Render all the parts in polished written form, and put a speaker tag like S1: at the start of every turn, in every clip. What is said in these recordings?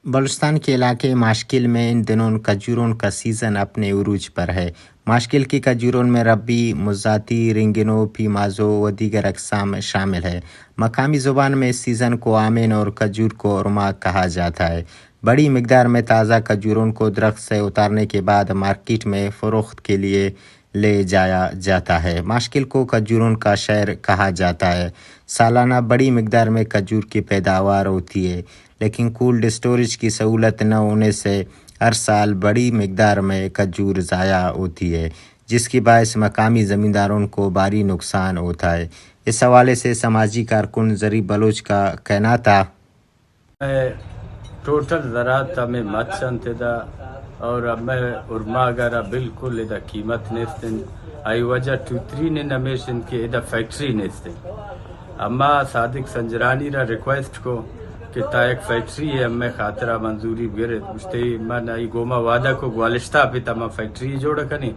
S1: بلوچستان کے علاقے ماشکل میں ان دنوں کھجوروں کا سیزن اپنے عروج پر ہے۔ ماشکل کی کھجوروں میں ربی، مزاتی، رنگینو، پیمازو و دیگر اقسام شامل ہے۔ مقامی زبان میں اس سیزن کو آمین اور کھجور کو ارما کہا جاتا ہے۔ بڑی مقدار میں تازہ کھجوروں کو درخت سے اتارنے کے بعد مارکیٹ میں فروخت کے لیے لے جایا جاتا ہے۔ ماشکل کو کھجوروں کا شہر کہا جاتا ہے۔ سالانہ بڑی مقدار میں کھجور کی پیداوار ہوتی ہے، لیکن کولڈ اسٹوریج کی سہولت نہ ہونے سے ہر سال بڑی مقدار میں کھجور ضائع ہوتی ہے، جس کی باعث مقامی زمینداروں کو بھاری نقصان ہوتا ہے۔ اس حوالے سے سماجی کارکن زری بلوچ کا کہنا تھا:
S2: ٹوٹل زراعت ہمیں مت سنتدا اور ہمیں ارما اگر بالکل ادا قیمت نیستن آئی وجہ ٹوتری نے نمیشن کے ادا فیکٹری نیستن اما صادق سنجرانی را ریکویسٹ کو کہ تا ایک فیکٹری ہے ہمیں خاطرہ منظوری گرے مجھتے من آئی گوما وعدہ کو گوالشتہ پہ تمام فیکٹری جوڑا کنی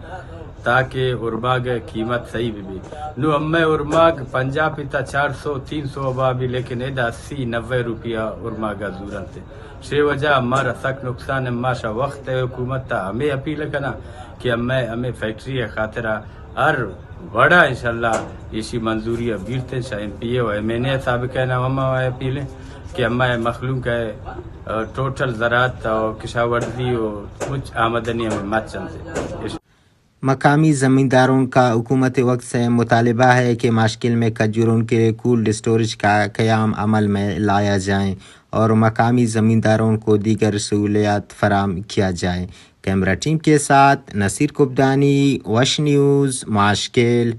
S2: تاکہ ارماغ قیمت صحیح بھی نو ہمیں ارماغ 50 پیتا 400-300 ابابی لیکن ایدہ 80-90 روپیہ ارماغا زورن تھے شے وجہ ہمارا سک نقصان ہمارا وقت ہے حکومت تا ہمیں اپیل کنا کہ ہمیں فیکٹری ہے خاطرہ ہر بڑا انشاءاللہ اسی منظوری بیرتے شاہ ایم پی اے و ایم این اے صاحب کہنا ہمیں اپیلیں کہ ہمیں مخلوق ہے ٹوٹل زراعت اور کشاورزی اور کچھ آمدنی ہمیں مت چلتے۔
S1: مقامی زمینداروں کا حکومت وقت سے مطالبہ ہے کہ ماشکل میں کھجوروں کے کولڈ اسٹوریج کا قیام عمل میں لایا جائے اور مقامی زمینداروں کو دیگر سہولیات فراہم کیا جائے۔ کیمرہ ٹیم کے ساتھ نصیر کبدانی، وش نیوز، ماشکل۔